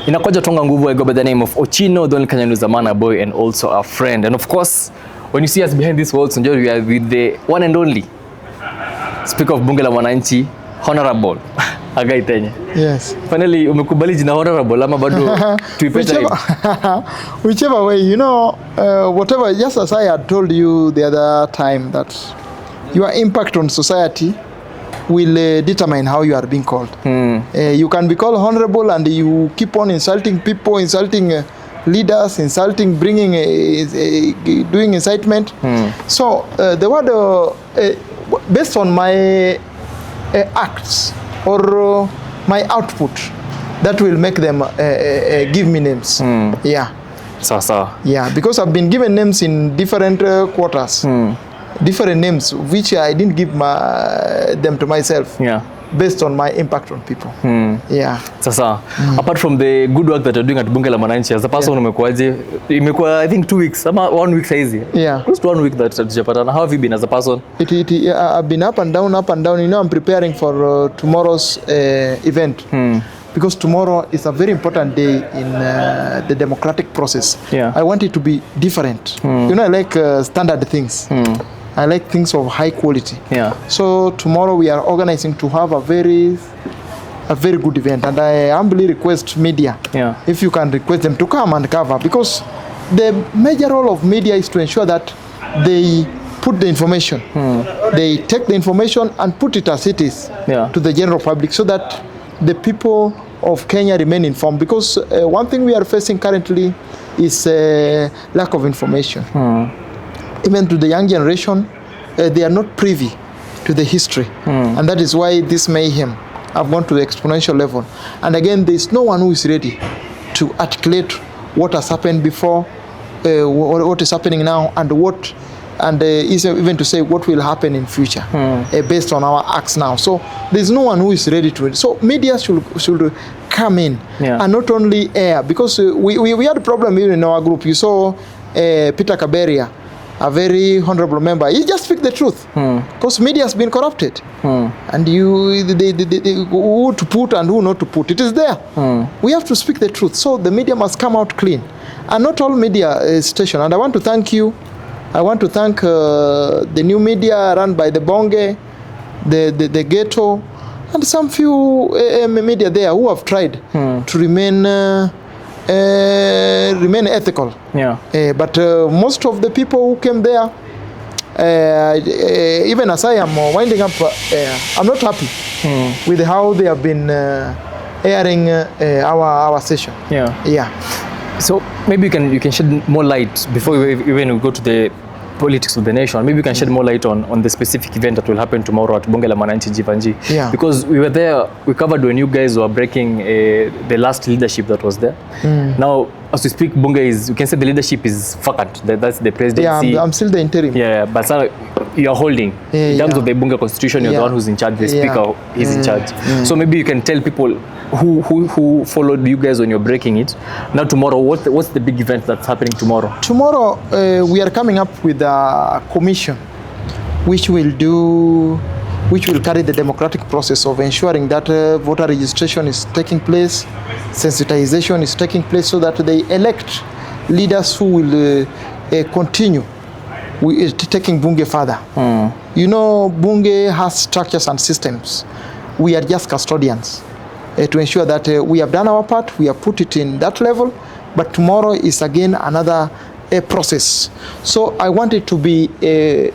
Inakuja tonga nguvu. I go by the name of Ochino, the only Kenyan who's a man, a boy, and also a friend. And of course, when you see us behind this walls, we are with the one and only Speaker of Bunge La Mwananchi, Honorable Agai Tenye. Yes. Finally, umekubali jina Honorable ama bado tuipeta hivi? Whichever way, you know, whatever, just as I had told you the other time that your impact on society will determine how you are being called. You can be called honorable and you keep on insulting people, insulting leaders, doing incitement. So the word, based on my acts or my output, that will make them give me names. Yeah. So. Yeah, because I've been given names in different quarters. Different names which I didn't give them to myself. Yeah. Based on my impact on people. Yeah. Sasa, apart from the good work that you're doing at Bunge La Mwananchi, as a person umekuaje? Imekuwa I think 2 weeks, ama 1 week saizi. Yeah. Close to 1 week that tujapatana. How have you been as a person? I've been up and down. You know, I'm preparing for tomorrow's event. Because tomorrow is a very important day in the democratic process. Yeah. I want it to be different. You know, I like standard things. I like things of high quality. Yeah. So tomorrow we are organizing to have a very good event, and I humbly request media, if you can request them to come and cover, because the major role of media is to ensure that they put the information, they take the information and put it as it is to the general public, so that the people of Kenya remain informed. Because one thing we are facing currently is lack of information. Even to the young generation, they are not privy to the history. And that is why this mayhem have gone to the exponential level. And again, there is no one who is ready to articulate what has happened before, what is happening now, and even to say what will happen in future based on our acts now. So there's no one who is ready to it. So media should come in and not only air, because we had a problem even in our group. You saw Peter Kaberia, a very honorable member. He just speak the truth, because media has been corrupted, and who to put and who not to put, it is there. We have to speak the truth, so the media must come out clean, and not all media station. And I want to thank you. I want to thank the new media run by the Bunge, the Ghetto, and some few media there who have tried to remain ethical. But most of the people who came there, even as I am winding up, I'm not happy with how they have been airing our session. So maybe you can shed more light before we go to the politics of the nation. Maybe you can shed more light on the specific event that will happen tomorrow at Bunge La Mwananchi, Jeevanjee. Because we were there, we covered when you guys were breaking the last leadership that was there. Now, as we speak, you can say the leadership is vacant. That's the presidency. Yeah, I'm still the interim. Yeah, but you're holding. In terms of the Bunge constitution, you're the one who's in charge. The speaker is in charge. So maybe you can tell people who followed you guys when you're breaking it. Now tomorrow, what's the big event that's happening tomorrow? Tomorrow, we are coming up with a commission which will carry the democratic process of ensuring that voter registration is taking place, sensitization is taking place, so that they elect leaders who will continue taking Bunge further. You know, Bunge has structures and systems. We are just custodians to ensure that we have done our part, we have put it in that level, but tomorrow is again another process. So I want it to be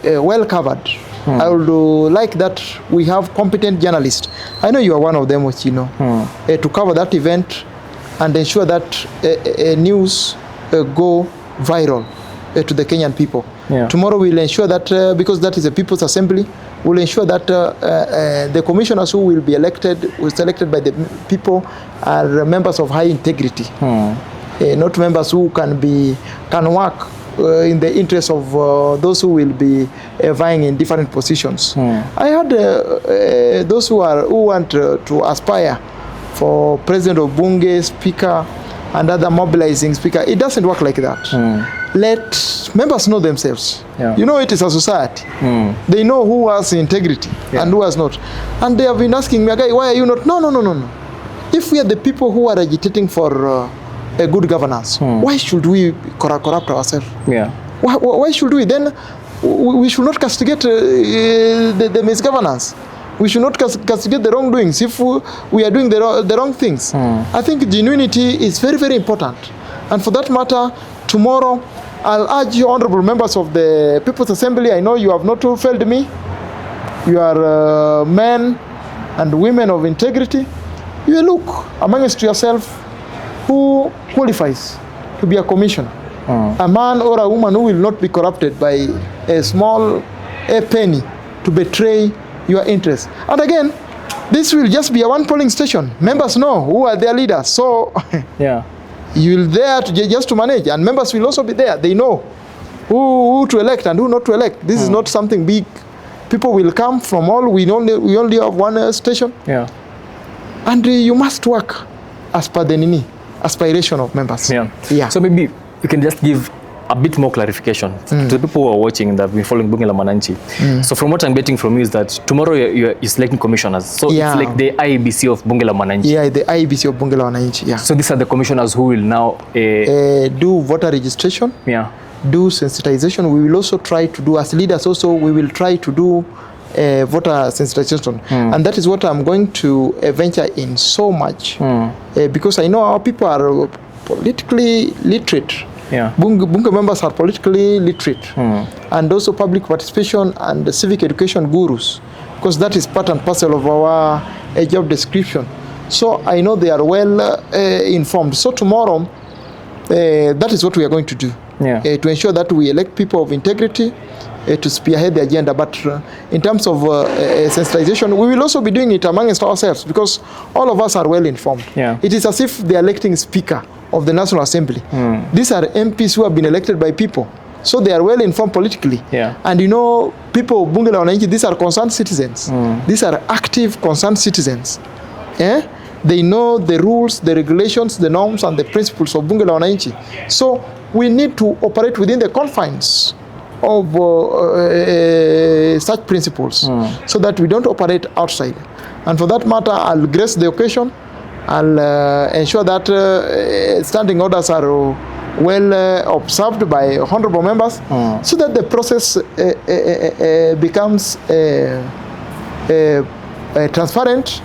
well covered. I would like that we have competent journalists. I know you are one of them, Ochino, to cover that event and ensure that news go viral to the Kenyan people. Tomorrow we'll ensure that, because that is a people's assembly, we'll ensure that the commissioners who will be selected by the people are members of high integrity, not members who can work in the interest of those who will be vying in different positions. I had those who want to aspire for president of Bunge, speaker, and other mobilizing speaker. It doesn't work like that. Let members know themselves. You know, it is a society. They know who has integrity and who has not. And they have been asking me, why are you not? No. If we are the people who are agitating for a good governance, why should we corrupt ourselves? Yeah. Why should we? Then we should not castigate the misgovernance. We should not castigate the wrongdoings if we are doing the wrong things. I think genuinity is very, very important. And for that matter, tomorrow, I'll urge you, honorable members of the People's Assembly, I know you have not failed me. You are men and women of integrity. You look amongst yourself who qualifies to be a commissioner. A man or a woman who will not be corrupted by a penny to betray your interests. And again, this will just be a one polling station. Members know who are their leaders. So yeah, you'll there just to manage, and members will also be there. They know who to elect and who not to elect. This is not something big. People will come from all. We only have one station. Yeah. And you must work as per the aspiration of members. Yeah. Yeah. So maybe you can just give a bit more clarification to the people who are watching that have been following Bunge La Mwananchi. So from what I'm getting from you is that tomorrow you're selecting commissioners. So it's like the IEBC of Bunge La Mwananchi. Yeah, the IEBC of Bunge La Mwananchi. Yeah. So these are the commissioners who will now do voter registration. Yeah. Do sensitization. We will also try to do, as leaders also, we will try to do voter sensitization. And that is what I'm going to venture in so much. Because I know our people are politically literate. Yeah. Bunge members are politically literate. And also public participation and civic education gurus. Because that is part and parcel of our job description. So I know they are well informed. So tomorrow, that is what we are going to do. Yeah. To ensure that we elect people of integrity to spearhead the agenda. But in terms of sensitization, we will also be doing it amongst ourselves because all of us are well informed. Yeah. It is as if they are electing Speaker of the National Assembly. These are MPs who have been elected by people. So they are well informed politically. Yeah. And you know, people of Bunge La Mwananchi, these are concerned citizens. These are active concerned citizens. They know the rules, the regulations, the norms, and the principles of Bunge La Mwananchi. So we need to operate within the confines of such principles so that we don't operate outside. And for that matter, I'll grace the occasion. I'll ensure that standing orders are well observed by honorable members so that the process becomes transparent,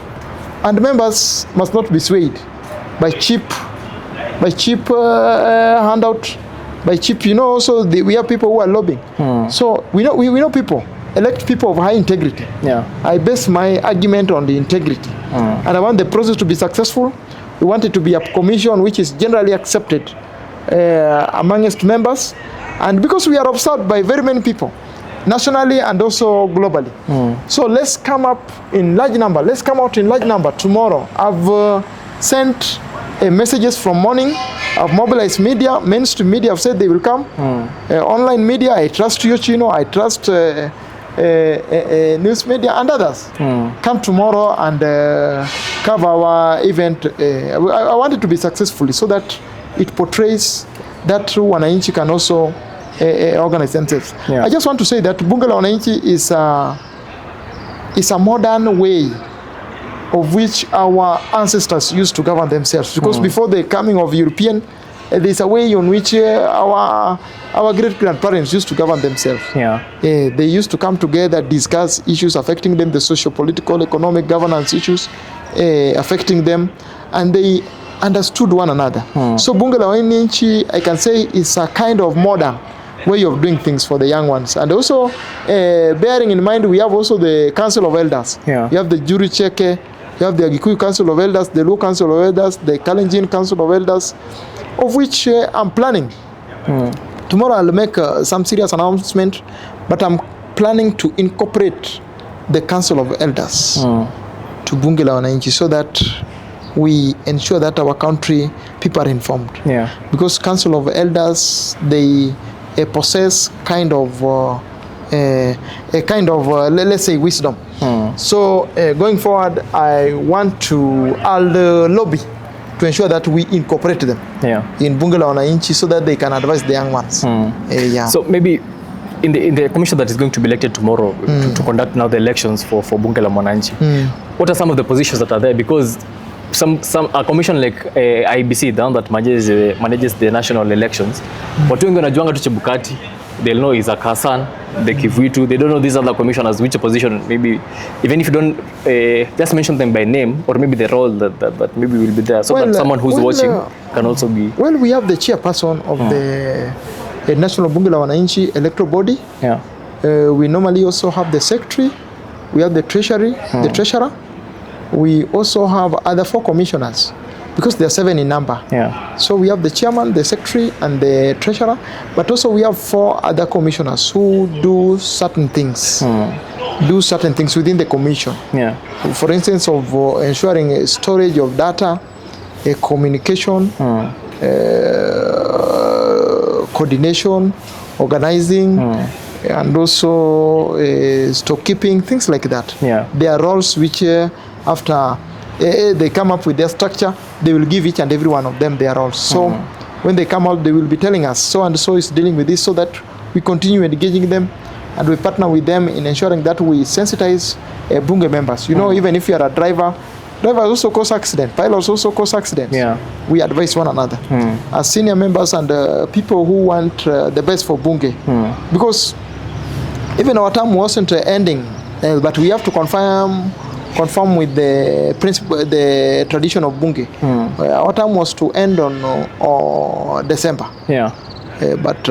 and members must not be swayed by cheap handout, by cheap, you know. Also we have people who are lobbying. So we know people. Elect people of high integrity. Yeah. I base my argument on the integrity. And I want the process to be successful. We want it to be a commission which is generally accepted amongst members. And because we are observed by very many people, nationally and also globally. So let's come up in large number. Let's come out in large number tomorrow. I've sent messages from morning. I've mobilized media. Mainstream media have said they will come. Online media, I trust Ochino, I trust news media and others. Come tomorrow and cover our event. I want it to be successfully so that it portrays that Wananchi can also organize themselves. Yeah. I just want to say that Bunge La Mwananchi is a modern way of which our ancestors used to govern themselves. Because before the coming of European, there's a way on which our great-grandparents used to govern themselves. Yeah. They used to come together, discuss issues affecting them, the socio-political, economic governance issues affecting them, and they understood one another. So Bunge La Mwananchi, I can say, is a kind of modern way of doing things for the young ones. And also, bearing in mind, we have also the Council of Elders. Yeah. You have the Jury Cheke, you have the Agikuyu Council of Elders, the Luo Council of Elders, the Kalenjin Council of Elders, of which I'm planning. Tomorrow I'll make some serious announcement, but I'm planning to incorporate the Council of Elders to Bunge La Mwananchi so that we ensure that our country people are informed. Yeah. Because Council of Elders, they possess kind of let's say wisdom. So going forward, I'll lobby to ensure that we incorporate them in Bunge La Mwananchi so that they can advise the young ones. So maybe in the commission that is going to be elected tomorrow to conduct now the elections for Bunge La Mwananchi, what are some of the positions that are there? Because a commission like IBC, the one that manages the national elections. Watu wengi wanajuanga tu Chebukati. They'll know is a Kasan, the Kivuitu. They don't know these other commissioners, which position, maybe, even if you don't just mention them by name, or maybe the role that maybe will be there, so that someone who's watching can also be. Well, we have the chairperson of the National Bunge La Mwananchi electoral body. Yeah. We normally also have the secretary. We have the treasury, the treasurer. We also have other 4 commissioners, because there are 7 in number. Yeah. So we have the chairman, the secretary, and the treasurer. But also we have 4 other commissioners who do certain things. Do certain things within the commission. Yeah. For instance, of ensuring storage of data, communication, coordination, organizing, and also stock keeping, things like that. Yeah. There are roles which after they come up with their structure, they will give each and every one of them their roles. So when they come out, they will be telling us so and so is dealing with this, so that we continue engaging them, and we partner with them in ensuring that we sensitize Bunge members. You know, even if you are a driver also cause accident, pilots also cause accidents. Yeah. We advise one another as senior members and people who want the best for Bunge. Because even our term wasn't ending, but we have to conform with the principle, the tradition of Bunge. Our term was to end on December. Yeah. But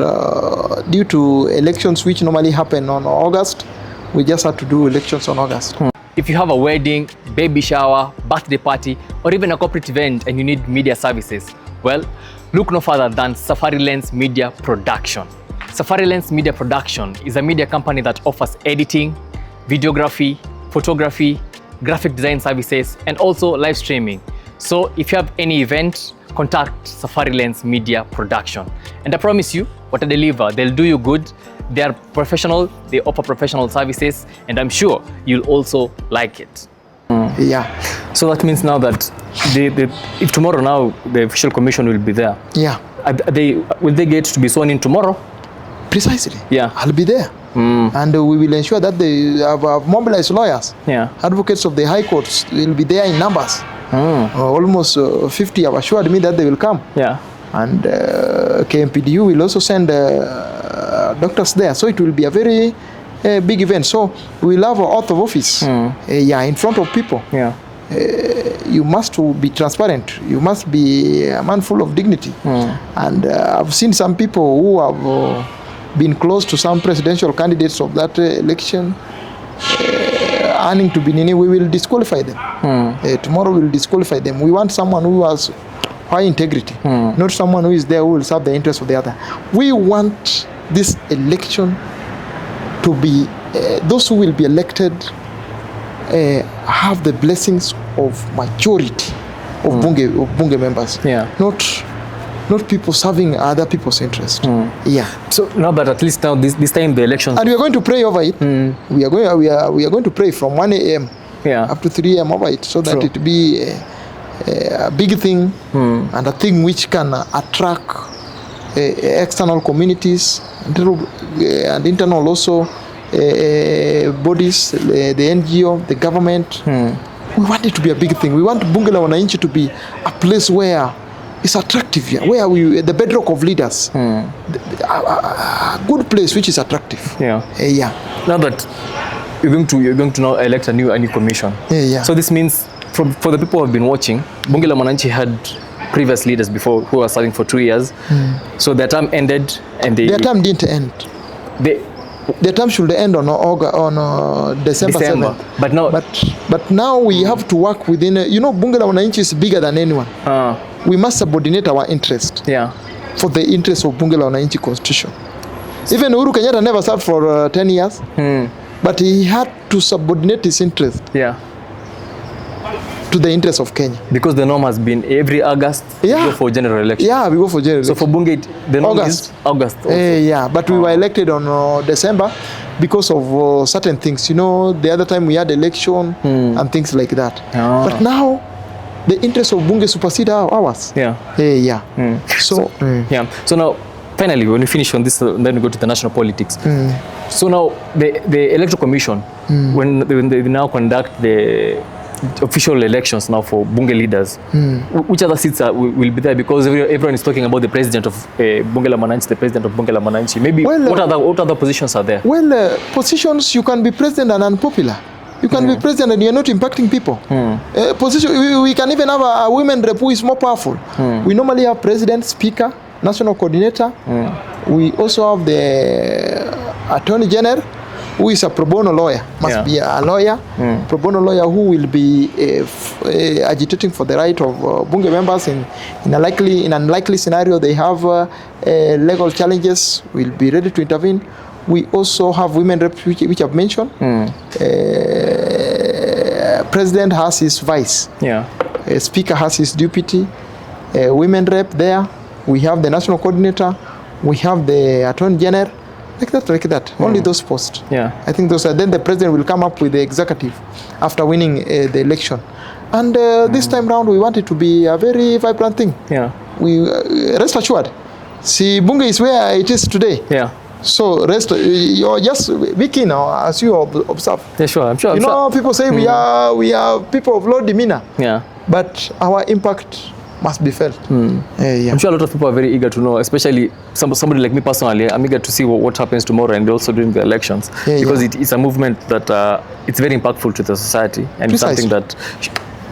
due to elections which normally happen on August, we just had to do elections on August. If you have a wedding, baby shower, birthday party, or even a corporate event and you need media services, well, look no further than Safari Lens Media Production. Safari Lens Media Production is a media company that offers editing, videography, photography, graphic design services, and also live streaming. So if you have any event, contact Safari Lens Media Production. And I promise you, what I deliver, they'll do you good. They are professional, they offer professional services, and I'm sure you'll also like it. Yeah. So that means now that if tomorrow now the official commission will be there. Yeah. Will they get to be sworn in tomorrow? Precisely. Yeah. I'll be there. And we will ensure that they have mobilized lawyers. Yeah. Advocates of the high courts will be there in numbers. Almost 50 have assured me that they will come. Yeah. And KMPDU will also send doctors there. So it will be a very big event. So we'll have an oath of office in front of people. Yeah. You must be transparent. You must be a man full of dignity. And I've seen some people who have been close to some presidential candidates of that election, earning to be nini. We will disqualify them. Tomorrow we will disqualify them. We want someone who has high integrity, not someone who is there who will serve the interests of the other. We want this election to be, those who will be elected have the blessings of majority of Bunge members. Yeah. Not people serving other people's interest. Yeah. So now, but at least now this time the elections. And we are going to pray over it. We are going to pray from 1 a.m. Up to 3 a.m. over it, so that it be a big thing and a thing which can attract external communities and internal also bodies, the NGO, the government. We want it to be a big thing. We want Bunge La Mwananchi to be a place where it's attractive here, where the bedrock of leaders, a good place which is attractive. Yeah. Now that you're going to now elect a new commission. So this means for the people who have been watching, Bunge La Mwananchi had previous leaders before who were serving for 2 years. So their term ended, and their term didn't end. Their term should end on December 7th. But now we have to work within. Bunge La Mwananchi is bigger than anyone. We must subordinate our interest for the interest of Bunge La Mwananchi constitution. Even Uhuru Kenyatta never served for 10 years, but he had to subordinate his interest to the interest of Kenya. Because the norm has been every August we go for general election. Yeah, we go for general election. So for Bunge, the norm is August. But we were elected on December because of certain things. The other time we had election and things like that. But now the interest of Bunge supersede ours. So now, finally, when we finish on this, then we go to the national politics. So now the electoral commission, when they now conduct the official elections now for Bunge leaders, which other seats will be there? Because everyone is talking about the president of Bunge La Mwananchi, the president of Bunge La Mwananchi. Maybe what other positions are there? Well, positions, you can be president and unpopular. You can be president and you're not impacting people. Position, we can even have a women rep who is more powerful. We normally have president, speaker, national coordinator. We also have the attorney general, who is a pro bono lawyer, must be a lawyer, pro bono lawyer who will be agitating for the right of Bunge members in an unlikely scenario they have legal challenges, will be ready to intervene. We also have women reps, which I've mentioned. President has his vice. Speaker has his deputy. Women rep there. We have the national coordinator. We have the attorney general. Like that. Only those posts. I think those are. Then the president will come up with the executive after winning the election. And this time round, we want it to be a very vibrant thing. We rest assured. See, Bunge is where it is today. So you're just be keen as you observe. I'm sure. You know, people say we are people of low demeanor. But our impact must be felt. I'm sure a lot of people are very eager to know, especially somebody like me personally. I'm eager to see what happens tomorrow and also during the elections, because it's a movement that it's very impactful to the society, and it's something that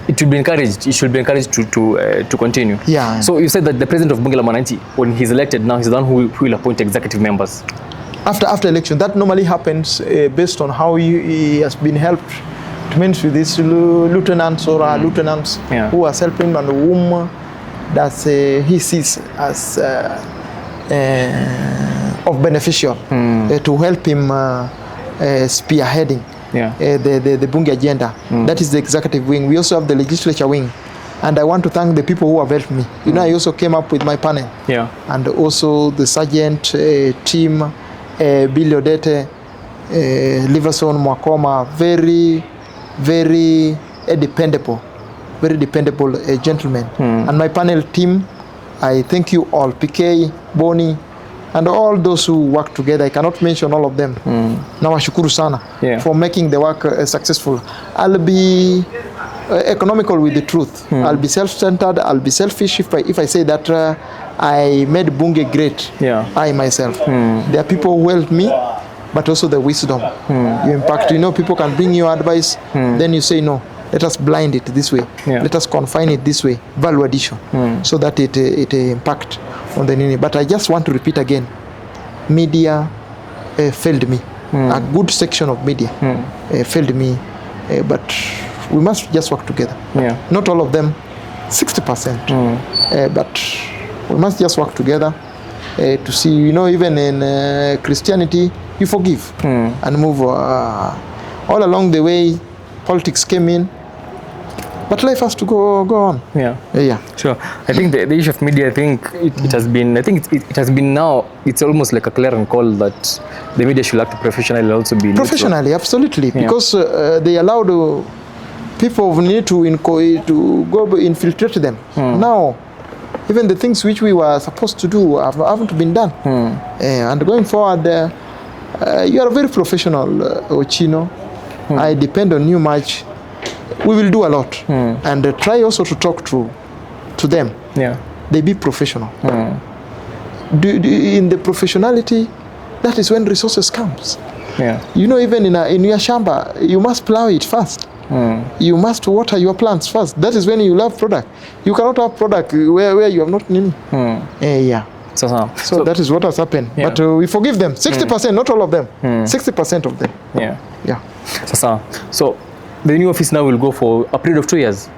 it should be encouraged. It should be encouraged to continue. So you said that the president of Bunge La Mwananchi, when he's elected now, he's the one who will appoint executive members. After election, that normally happens based on how he has been helped to manage with these lieutenants or lieutenants who are helping and whom that he sees as of beneficial to help him spearheading the Bunge agenda. That is the executive wing. We also have the legislature wing. And I want to thank the people who have helped me. You know, I also came up with my panel. And also the sergeant team, Billy Odete, Liverson Mwakoma, very dependable gentlemen. And my panel team, I thank you all, PK, Boni, and all those who work together. I cannot mention all of them. Nawashukuru sana for making the work successful. I'll be economical with the truth. I'll be self-centered. I'll be selfish if I say that I made Bunge great. I myself. There are people who helped me, but also the wisdom. You impact. You know, people can bring you advice. Then you say no. Let us blind it this way. Let us confine it this way. Value addition, so that it impact on the nini. But I just want to repeat again. Media failed me. A good section of media failed me. But we must just work together. Not all of them, 60%. But we must just work together to see. You know, even in Christianity, you forgive and move. All along the way, politics came in, but life has to go on. Sure. I think the issue of media, I think it has been. I think it has been now. It's almost like a clarion call that the media should act professionally and also be professionally, absolutely, because they allow the people need to go infiltrate them. Now, even the things which we were supposed to do haven't been done. And going forward, you are a very professional, Ochino. I depend on you much. We will do a lot, and try also to talk to them. They be professional. In the professionality, that is when resources comes. You know, even in your shamba, you must plow it first. You must water your plants first. That is when you have product. You cannot have product where you have not any. So that is what has happened. But we forgive them. 60%, not all of them. 60% of them. So the new office now will go for a period of 2 years,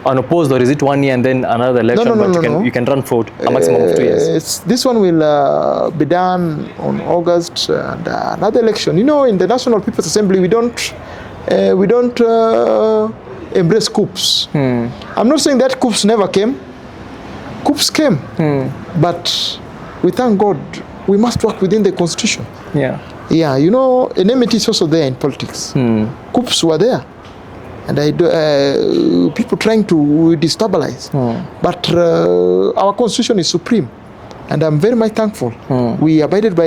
unopposed, or is it 1 year and then another election? No. You can run for a maximum of 2 years. This one will be done on August, and another election. You know, in the National People's Assembly, we don't embrace coups. I'm not saying that coups never came. Coups came, but we thank God we must work within the Constitution. You know, enmity is also there in politics. Coups were there, and people trying to destabilize. But our Constitution is supreme, And I'm very much thankful. We abided by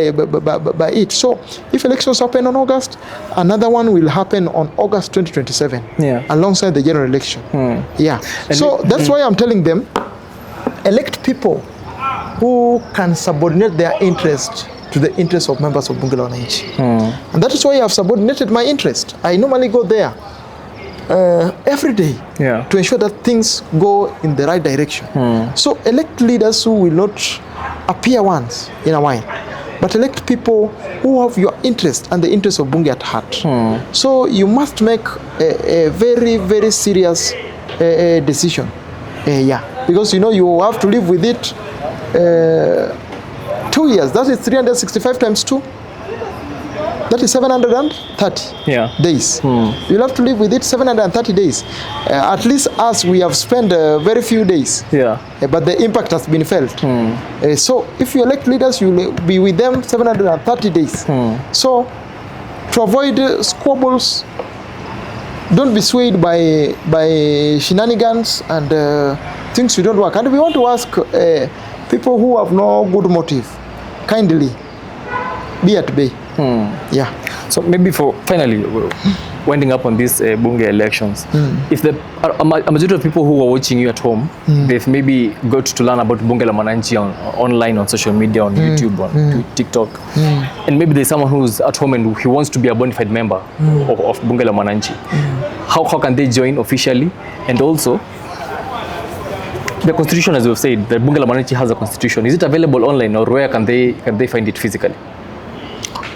it. So if elections happen on August, another one will happen on August 2027, alongside the general election. Yeah. And so that's why I'm telling them, elect people who can subordinate their interest to the interest of members of Bunge La Mwananchi. And that is why I have subordinated my interest. I normally go there every day to ensure that things go in the right direction. So elect leaders who will not appear once in a while, but elect people who have your interest and the interest of Bunge at heart. So you must make a very, very serious decision. Because you have to live with it 2 years. That is 365 times 2. That is 730 days. You'll have to live with it 730 days. At least us, we have spent very few days. But the impact has been felt. So if you elect leaders, you'll be with them 730 days. So to avoid squabbles, don't be swayed by shenanigans and things you don't work. And we want to ask people who have no good motive, kindly be at bay. So maybe for finally winding up on these Bunge elections, if a majority of people who are watching you at home, they've maybe got to learn about Bunge La Mwananchi online on social media, on YouTube, on TikTok, and maybe there's someone who's at home and he wants to be a bona fide member of Bunge La Mwananchi, how can they join officially? And also, the constitution, as we've said, the Bunge La Mwananchi has a constitution. Is it available online, or where can they find it physically?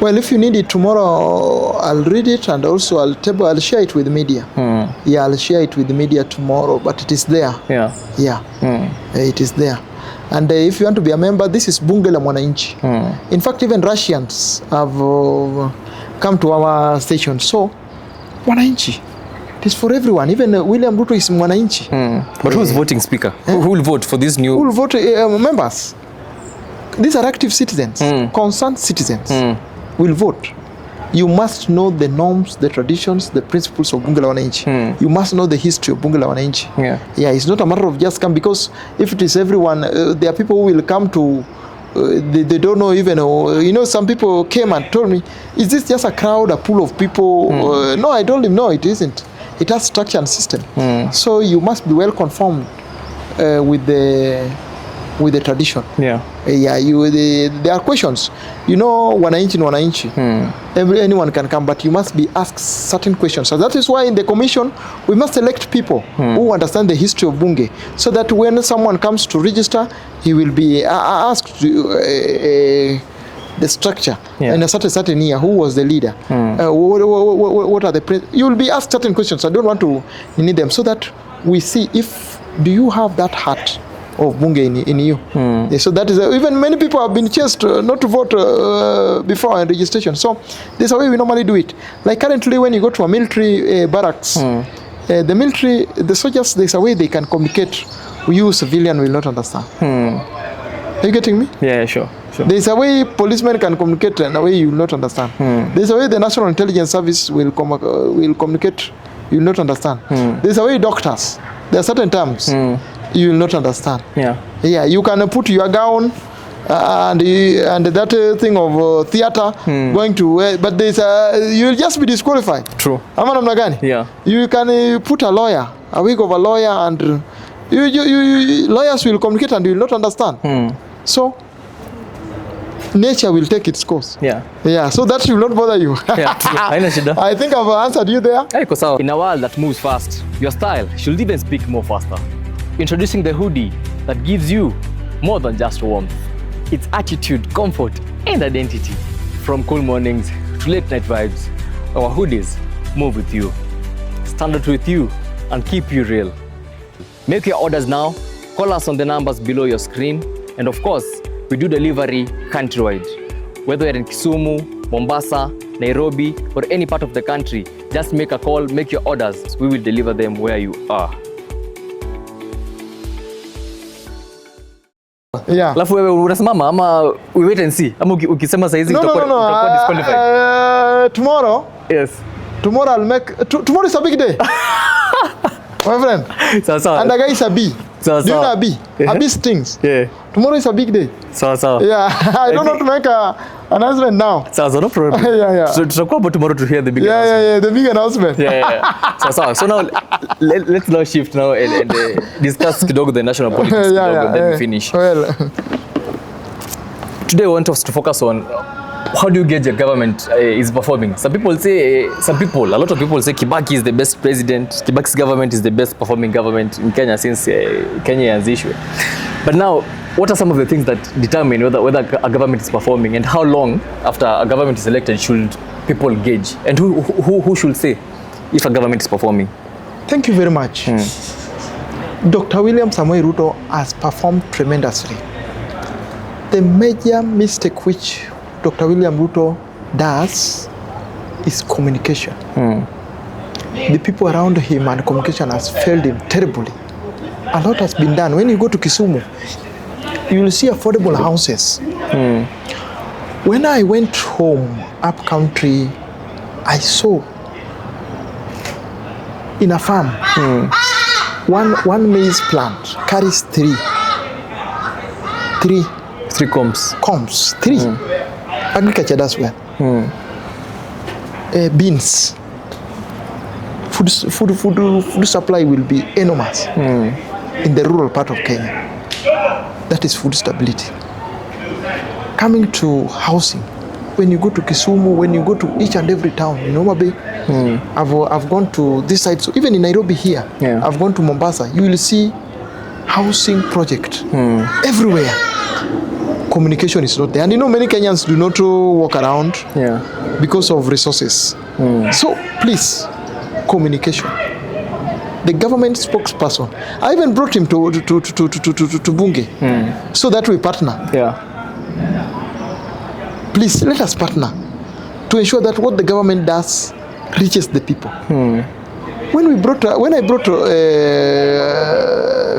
Well, if you need it tomorrow, I'll read it, and also I'll share it with the media. I'll share it with the media tomorrow, but it is there. It is there. And if you want to be a member, this is Bunge La Mwananchi. In fact, even Russians have come to our station. So, Mwananchi. It is for everyone. Even William Ruto is Mwananchi. But who's voting speaker? Who will vote for this new? Who will vote members? These are active citizens, concerned citizens will vote. You must know the norms, the traditions, the principles of Bunge La Mwananchi. You must know the history of Bunge La Mwananchi. It's not a matter of just come, because if it is everyone, there are people who will come to they don't know even, some people came and told me, is this just a crowd, a pool of people? No, I told him, no, it isn't. It has structure and system. So you must be well conformed with the tradition. There are questions. Wananchi. Anyone can come, but you must be asked certain questions. So that is why in the commission, we must elect people who understand the history of Bunge, so that when someone comes to register, he will be asked the structure in a certain year, who was the leader, what are the you will be asked certain questions. I don't want to need them, so that we see if do you have that heart of Bunge in you. So that is even many people have been chased not to vote before registration. So this is how we normally do it. Like currently, when you go to a military barracks, the soldiers, there's a way they can communicate. You civilian will not understand. Are you getting me? Yeah, sure. There's a way policemen can communicate in a way you will not understand. There's a way the National Intelligence Service will communicate, you will not understand. There's a way doctors, there are certain terms you will not understand. You can put your gown and that thing of theater going to, but there's you'll just be disqualified. True. You can put a lawyer, a wig of a lawyer, and lawyers will communicate and you will not understand. So nature will take its course. So that will not bother you. I think I've answered you there. In a world that moves fast, your style should even speak more faster. Introducing the hoodie that gives you more than just warmth. It's attitude, comfort, and identity. From cool mornings to late night vibes, our hoodies move with you, stand out with you, and keep you real. Make your orders now. Call us on the numbers below your screen. And of course, we do delivery countrywide. Whether you're in Kisumu, Mombasa, Nairobi, or any part of the country, just make a call, make your orders. We will deliver them where you are. Alafu wewe unasimama ama we wait and see? Ama ukisema saizi utakuwa disqualified? Tomorrow? Yes. Tomorrow I'll make... Tomorrow is a big day. My friend. Sawa. And the guy is a B. So, do you know Abi? Abi stings. Yeah. Tomorrow is a big day. So. Yeah, I don't know to make a announcement now. So, no problem. Yeah. So tutakuwa hapo tomorrow to hear the big announcement. Yeah, the big announcement. Yeah. So now let's now shift now and discuss kidogo the national politics kidogo, then we finish. Well, today I want us to focus on how do you gauge a government is performing? A lot of people say Kibaki is the best president. Kibaki's government is the best performing government in Kenya since Kenyan's issue. But now, what are some of the things that determine whether a government is performing, and how long after a government is elected should people gauge? And who should say if a government is performing? Thank you very much. Dr. William Samoei Ruto has performed tremendously. The major mistake which Dr. William Ruto does is communication. The people around him and communication has failed him terribly. A lot has been done. When you go to Kisumu, you will see affordable houses. When I went home up country, I saw in a farm one maize plant carries three combs. Agriculture does well. Beans. Food supply will be enormous in the rural part of Kenya. That is food stability. Coming to housing, when you go to Kisumu, when you go to each and every town, in Homa Bay, I've gone to this side, so even in Nairobi here, I've gone to Mombasa, you will see housing project everywhere. Communication is not there, and many Kenyans do not walk around because of resources. So please, communication. The government spokesperson, I even brought him to Bunge so that we partner. Please let us partner to ensure that what the government does reaches the people. When I brought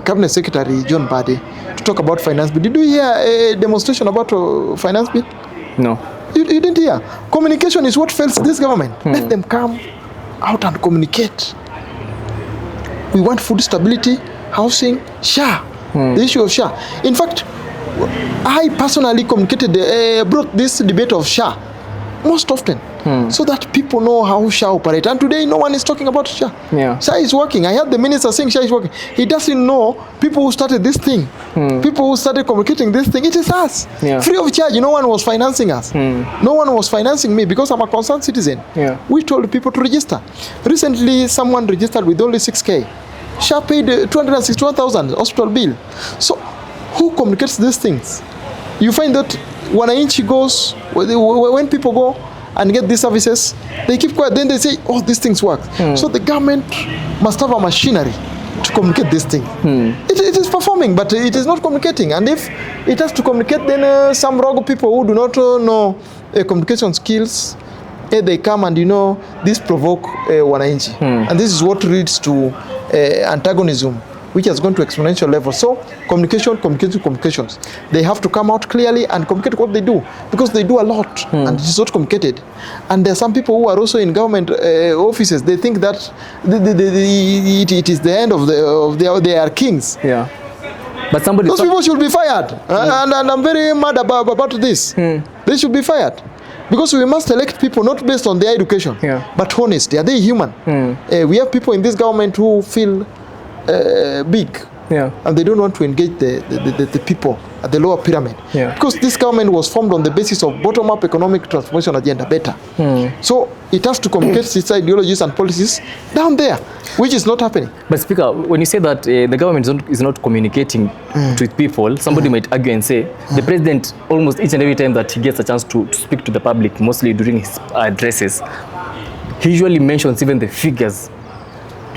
Cabinet Secretary John Bade to talk about finance bill, did you hear a demonstration about finance bill? No. You didn't hear. Communication is what fails this government. Let them come out and communicate. We want food stability, housing, SHA. The issue of SHA. In fact, I personally brought this debate of SHA most often, so that people know how SHA operates. And today, no one is talking about SHA. SHA is working. I heard the minister saying SHA is working. He doesn't know people who started this thing, people who started communicating this thing. It is us. Free of charge. No one was financing us. No one was financing me because I'm a concerned citizen. We told people to register. Recently, someone registered with only 6K. SHA paid 261,000 hospital bill. So, who communicates these things? You find that Wananchi goes, when people go and get these services, they keep quiet. Then they say, oh, these things work. So the government must have a machinery to communicate this thing. It is performing, but it is not communicating. And if it has to communicate, then some rogue people who do not know communication skills, they come and this provoke Wananchi. And this is what leads to antagonism, which has gone to exponential level. So communications. They have to come out clearly and communicate what they do, because they do a lot and it is not communicated. And there are some people who are also in government offices. They think that it is the end of they are kings. But those people should be fired. And I'm very mad about this. They should be fired. Because we must elect people not based on their education, but honesty. Are they human? We have people in this government who feel big, and they don't want to engage the people at the lower pyramid, because this government was formed on the basis of bottom-up economic transformation agenda, better. So it has to communicate its ideologies and policies down there, which is not happening. But Speaker, when you say that the government is not communicating to people, somebody might argue and say the president, almost each and every time that he gets a chance to speak to the public, mostly during his addresses, he usually mentions even the figures.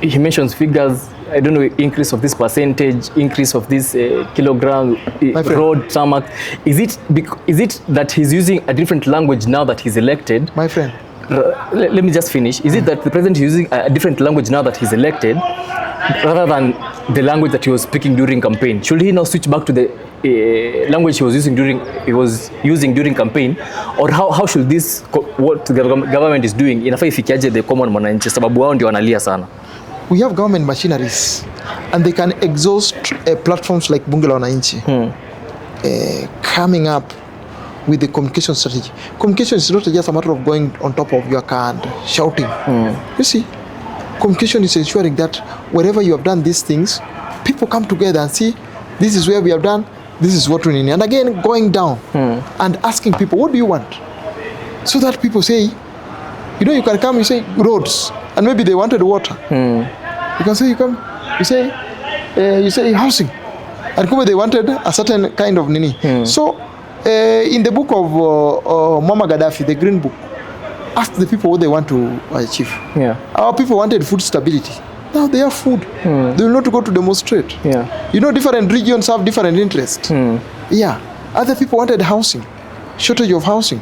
He mentions figures, I don't know, increase of this percentage, increase of this kilogram road tarmac. Is it that he's using a different language now that he's elected? My friend. Let me just finish. Is it that the president is using a different language now that he's elected, rather than the language that he was speaking during campaign? Should he now switch back to the language he was using during campaign, or how should this what the government is doing inafaa ifikiaje the common mwananchi, sababu wao ndio wanalia sana? We have government machineries, and they can exhaust platforms like Bunge La Mwananchi coming up with the communication strategy. Communication is not just a matter of going on top of your car and shouting. You see, communication is ensuring that wherever you have done these things, people come together and see, this is where we have done, this is what we need. And again, going down and asking people, what do you want? So that people say, you know, you can come, you say roads, and maybe they wanted water. You can say, you say housing, and they wanted a certain kind of nini. So in the book of Muammar Gaddafi, the Green Book, ask the people what they want to achieve. Our people wanted food stability. Now they have food. They will not go to demonstrate. You know, different regions have different interests. Other people wanted housing, shortage of housing.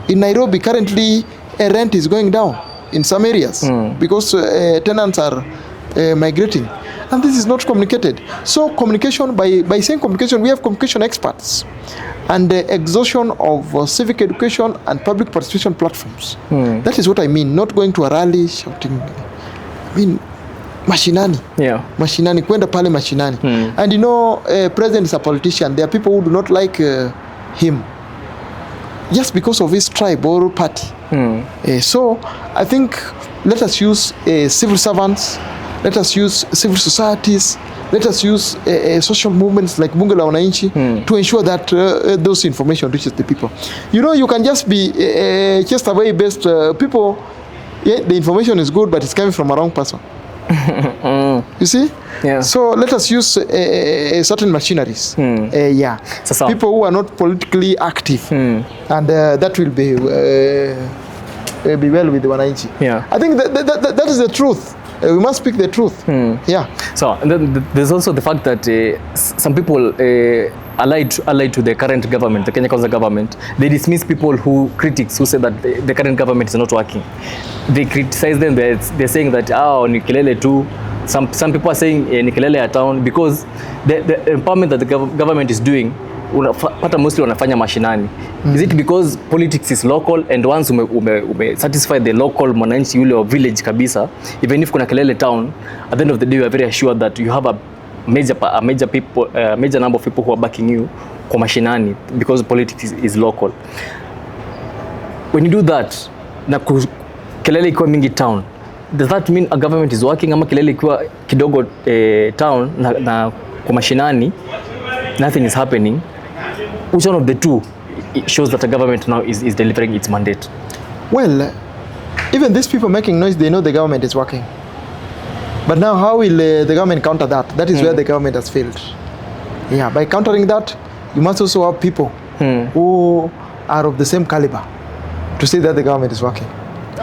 In Nairobi, currently, rent is going down in some areas because tenants are migrating. And this is not communicated. So communication, by saying communication, we have communication experts. And the exhaustion of civic education and public participation platforms. That is what I mean, not going to a rally shouting. I mean, mashinani. Mashinani, kwenda pale mashinani. And you know, President is a politician. There are people who do not like him just because of his tribe or party. So I think let us use civil servants, let us use civil societies, let us use social movements like Bunge La Mwananchi to ensure that those information reaches the people. You know, you can just be just a way based people. The information is good, but it's coming from a wrong person. You see? So let us use certain machineries. So people who are not politically active, and that will be well with the Wananchi. I think that is the truth. We must speak the truth. So there's also the fact that some people allied to the current government, the Kenya Kwanza government, they dismiss people critics who say that the current government is not working. They criticize them. They're saying that ni kelele tu. Some people are saying ni kelele ya town because the empowerment that the government is doing, pata mostly wanafanya mashinani. Is it because politics is local and once ume satisfy the local mwananchi yule wa village kabisa, even if kuna kelele town, at the end of the day you are very assured that you have a major number of people who are backing you kwa mashinani because politics is local. When you do that, na kelele ikiwa mingi town, does that mean a government is working ama kelele ikiwa kidogo town na kwa mashinani nothing is happening? Which one of the two shows that a government now is delivering its mandate? Well, even these people making noise, they know the government is working. But now how will the government counter that? That is where the government has failed. By countering that, you must also have people who are of the same caliber to say that the government is working.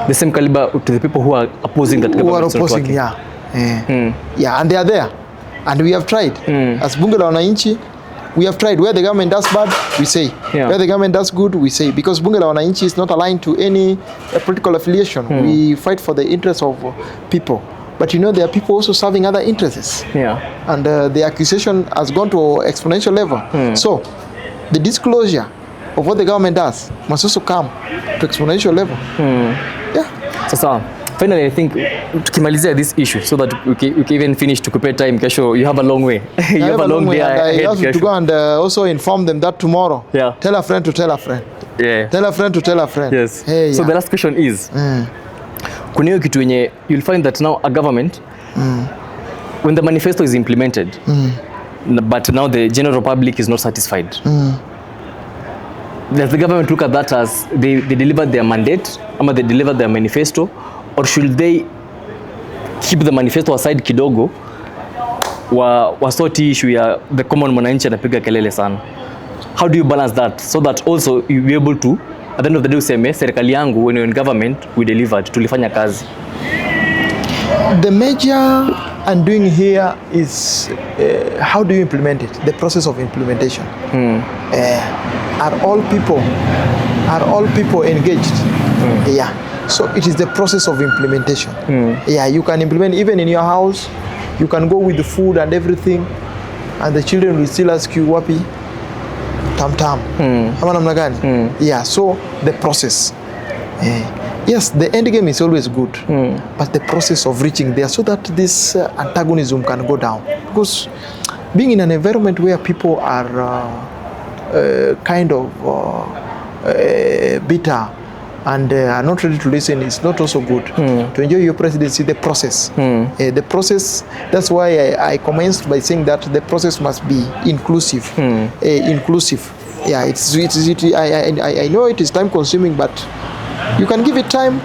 The same caliber to the people who are opposing that government is not working? And they are there. And we have tried. As Bunge La Mwananchi, we have tried. Where the government does bad, we say. Where the government does good, we say. Because Bunge La Mwananchi is not aligned to any political affiliation. We fight for the interests of people. But you know, there are people also serving other interests. And the accusation has gone to exponential level. So, the disclosure of what the government does must also come to exponential level. So, finally, I think tukimalizia this issue so that we can even finish to prepare time. Kesho, you have a long way. You have a long day ahead. I have to go and also inform them that tomorrow. Tell a friend to tell a friend. Tell a friend to tell a friend. Yes. So the last question is, kuna hiyo kitu yenye you'll find that now a government, when the manifesto is implemented, but now the general public is not satisfied, does the government look at that as they delivered their mandate, or they delivered their manifesto, or should they keep the manifesto aside kidogo wa sort issue ya the common mwananchi anapiga kelele sana? How do you balance that so that also you be able to at the end of the day useme serikali yangu when you're in government we delivered, tulifanya kazi? The major undoing here is how do you implement it? The process of implementation. Are all people engaged? So it is the process of implementation. You can implement even in your house. You can go with the food and everything, and the children will still ask you, wapi? Tam. Ama namna gani? So the process. yes, the end game is always good, but the process of reaching there so that this antagonism can go down. Because being in an environment where people are kind of bitter and are not ready to listen is not also good. To enjoy your presidency, the process. The process, that's why I commenced by saying that the process must be inclusive. Inclusive. Yeah, I know it is time consuming, but you can give it time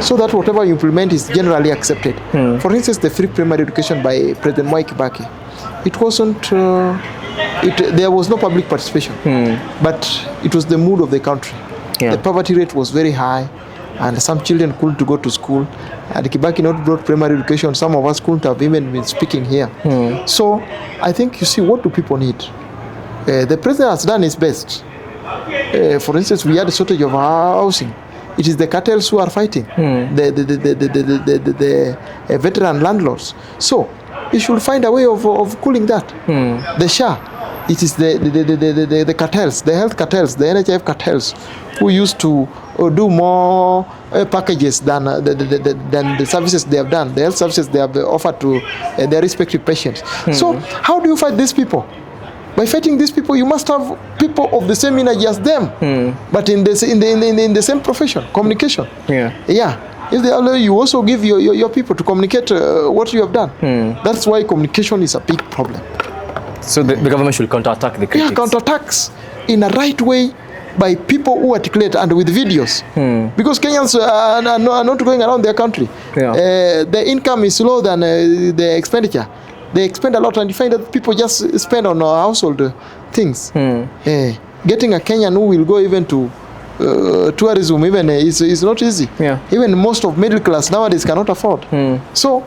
so that whatever you implement is generally accepted. For instance, the free primary education by President Mwai Kibaki. It wasn't, there was no public participation, but it was the mood of the country. The poverty rate was very high, and some children couldn't go to school. And Kibaki not brought primary education. Some of us couldn't have even been speaking here. So I think, you see, what do people need? The president has done his best. For instance, we had a shortage of housing. It is the cartels who are fighting, the veteran landlords. So you should find a way of cooling that. The Shah, it is the cartels, the health cartels, the NHIF cartels, who used to do more packages than the services they have done, the health services they have offered to their respective patients. So how do you fight these people? By fighting these people, you must have people of the same energy as them, but in the same profession, communication. If they allow you, also give your people to communicate what you have done. That's why communication is a big problem. So the government should counterattack the critics. Counterattacks in a right way by people who articulate and with videos. Because Kenyans are not going around their country. The income is lower than the expenditure. They expend a lot, and you find that people just spend on household things. Getting a Kenyan who will go even to tourism even is not easy. Even most of middle class nowadays cannot afford. So,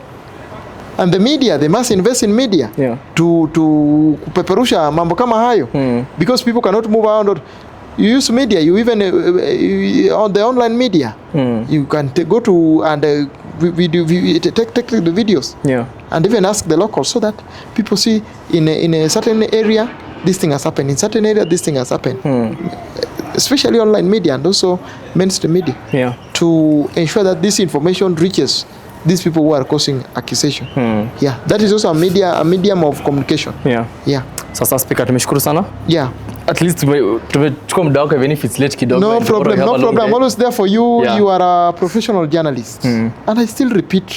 and the media, they must invest in media to kupeperusha mambo kama hayo, because people cannot move around. You use media, you even on the online media, you can go to and take the videos, and even ask the locals, so that people see in a certain area this thing has happened, in certain area this thing has happened, especially online media and also mainstream media, to ensure that this information reaches these people who are causing accusation. That is also a medium of communication. Sasa speaker, tumeshukuru sana. At least tumechukua muda wako, even if it's late kidogo. No problem. I'm always there for you. You are a professional journalist. And I still repeat,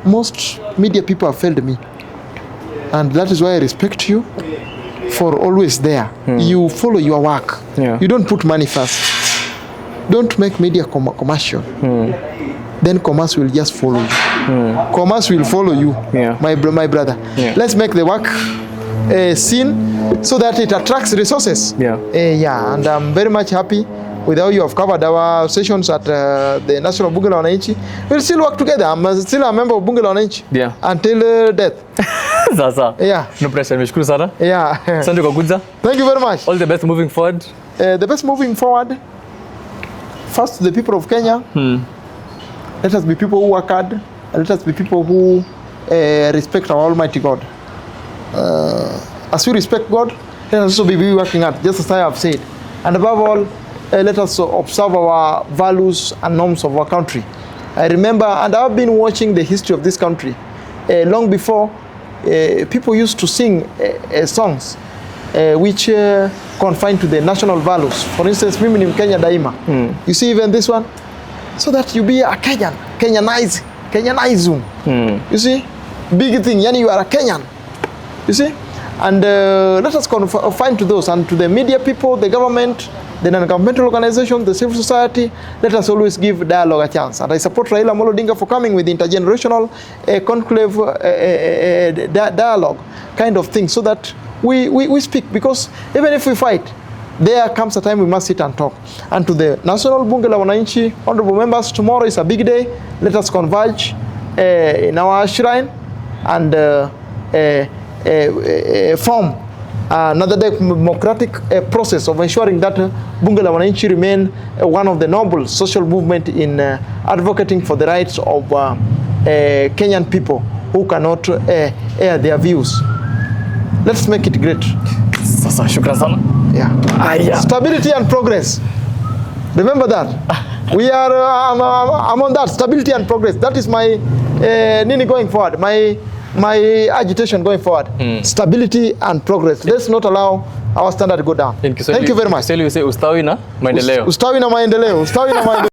most media people have failed me. And that is why I respect you for always there. You follow your work. You don't put money first. Don't make media commercial. Then commerce will just follow you. Commerce will follow you, my brother. Let's make the work seen so that it attracts resources. And I'm very much happy with how you have covered our sessions at the National Bunge La Mwananchi. We'll still work together. I'm still a member of Bunge La Mwananchi until death. Sasa. No pressure. Nimeshukuru sana. Asante kwa kuja. Thank you very much. All the best moving forward. The best moving forward. First, the people of Kenya. Let us be people who work hard. Let us be people who respect our Almighty God. As we respect God, let us also be working hard, just as I have said. And above all, let us observe our values and norms of our country. I remember, and I've been watching the history of this country. Long before, people used to sing songs which confined to the national values. For instance, mimi ni Mkenya daima. You see even this one? So that you be a Kenyan, Kenyanism. You see? Big thing, yani you are a Kenyan. You see? And let us confine to those, and to the media people, the government, the non-governmental organization, the civil society, let us always give dialogue a chance. And I support Raila Amolo Odinga for coming with the intergenerational conclave dialogue kind of thing, so that we speak, because even if we fight, there comes a time we must sit and talk. And to the National Bunge La Mwananchi, honorable members, tomorrow is a big day. Let us converge in our shrine and form another democratic process of ensuring that Bunge La Mwananchi remain one of the noble social movement in advocating for the rights of Kenyan people who cannot air their views. Let's make it great. Sasa, shukran sana. Stability and progress. Remember that. We are, I'm on that, stability and progress. That is my nini going forward, my agitation going forward. Stability and progress. Let's not allow our standard to go down. Thank you very much. Thank you. Ustawi na maendeleo. Ustawi na maendeleo. Ustawi na maendeleo.